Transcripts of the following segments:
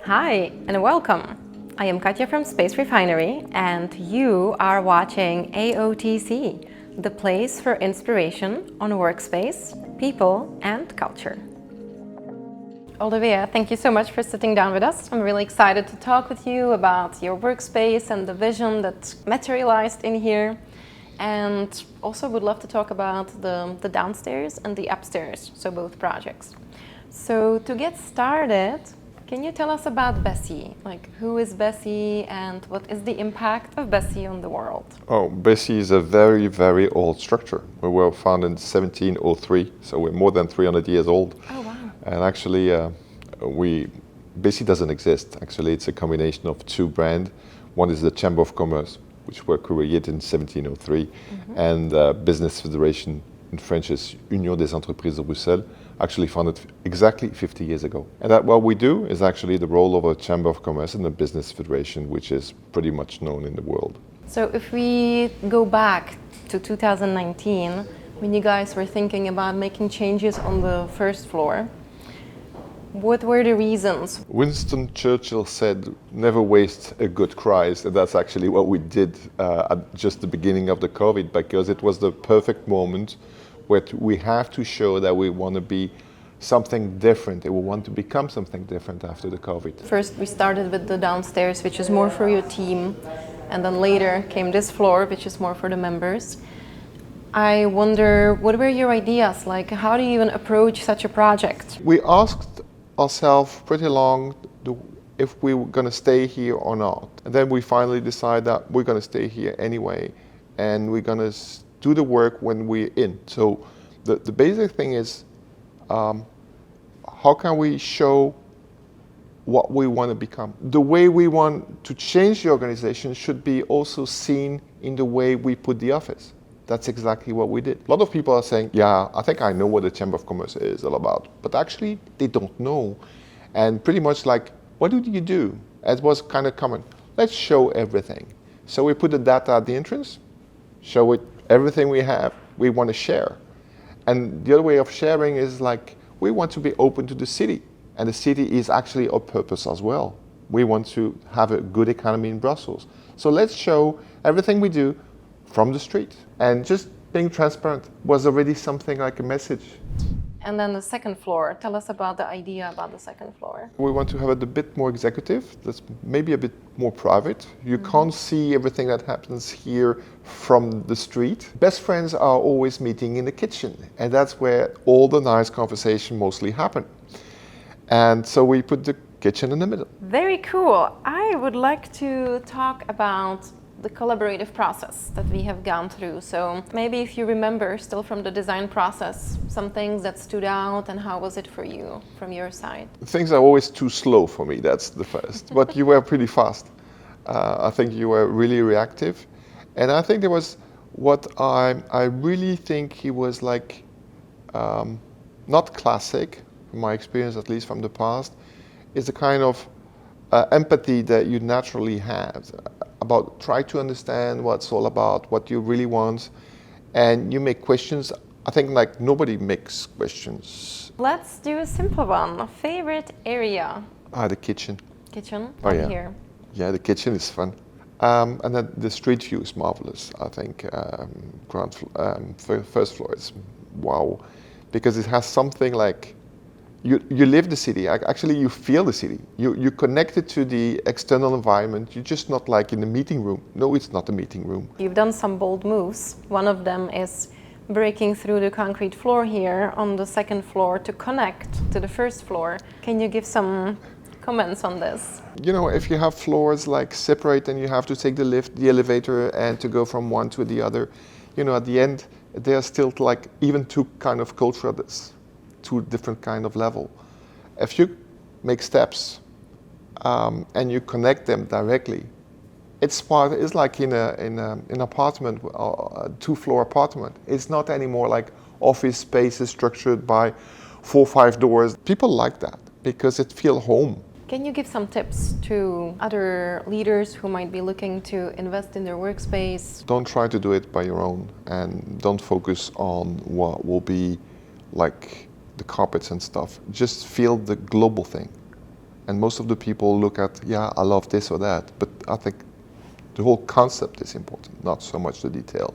Hi and welcome. I am Katja from Space Refinery and you are watching AOTC, the place for inspiration on workspace, people and culture. Olivia, thank you so much for sitting down with us. I'm really excited to talk with you about your workspace and the vision that's materialized in here. And also would love to talk about the downstairs and the upstairs, so both projects. So to get started, can you tell us about BECI? Like, who is BECI and what is the impact of BECI on the world? Oh, BECI is a very, very old structure. We were founded in 1703, so we're more than 300 years old. Oh, wow. And actually, BECI doesn't exist. Actually, it's a combination of two brands. One is the Chamber of Commerce, which were created in 1703, and Business Federation, in French is Union des Entreprises de Bruxelles, actually founded exactly 50 years ago. And that what we do is actually the role of a Chamber of Commerce and a Business Federation, which is pretty much known in the world. So if we go back to 2019, when you guys were thinking about making changes on the first floor, what were the reasons? Winston Churchill said, never waste a good crisis, and that's actually what we did at just the beginning of the COVID, because it was the perfect moment where we have to show that we want to be something different, and we want to become something different after the COVID. First we started with the downstairs, which is more for your team, and then later came this floor, which is more for the members. I wonder, what were your ideas? Like, how do you even approach such a project? We asked ourselves pretty long if we were going to stay here or not. And then we finally decided that we're going to stay here anyway, and we're going to do the work when we're in. So the basic thing is, how can we show what we want to become? The way we want to change the organization should be also seen in the way we put the office. That's exactly what we did. A lot of people are saying, yeah, I think I know what the Chamber of Commerce is all about, but actually they don't know. And pretty much like, what do you do? It was kind of common. Let's show everything. So we put the data at the entrance, show it everything we have, we want to share. And the other way of sharing is like, we want to be open to the city. And the city is actually our purpose as well. We want to have a good economy in Brussels. So let's show everything we do from the street. And just being transparent was already something like a message. And then the second floor, tell us about the idea about the second floor. We want to have it a bit more executive, that's maybe a bit more private. You can't see everything that happens here from the street. Best friends are always meeting in the kitchen, and that's where all the nice conversation mostly happen. And so we put the kitchen in the middle. Very cool. I would like to talk about the collaborative process that we have gone through. So maybe if you remember still from the design process, some things that stood out, and how was it for you from your side? Things are always too slow for me, that's the first. But you were pretty fast. I think you were really reactive. And I think there was what I really think he was like, not classic, from my experience at least from the past, is the kind of empathy that you naturally have. About try to understand what it's all about, what you really want, and you make questions. I think like nobody makes questions. Let's do a simple one. A favorite area? The kitchen. Kitchen? Oh, yeah. Here. Yeah, the kitchen is fun. And then the street view is marvelous. I think first floor is wow, because it has something like, you live the city, actually you feel the city. You're connected to the external environment. You're just not like in the meeting room. No, it's not a meeting room. You've done some bold moves. One of them is breaking through the concrete floor here on the second floor to connect to the first floor. Can you give some comments on this? You know, if you have floors like separate and you have to take the lift, the elevator, and to go from one to the other, you know, at the end, they are still like even two kind of cultures. Two different kind of level. If you make steps and you connect them directly, it's like in an apartment, a two-floor apartment. It's not anymore like office spaces structured by 4 or 5 doors. People like that because it feels home. Can you give some tips to other leaders who might be looking to invest in their workspace? Don't try to do it by your own, and don't focus on what will be like the carpets and stuff. Just feel the global thing. And most of the people look at, yeah, I love this or that, but I think the whole concept is important, not so much the detail.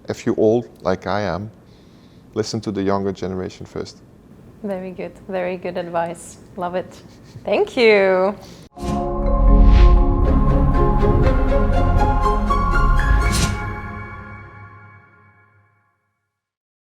If you're old, like I am, listen to the younger generation first. Very good advice. Love it. Thank you.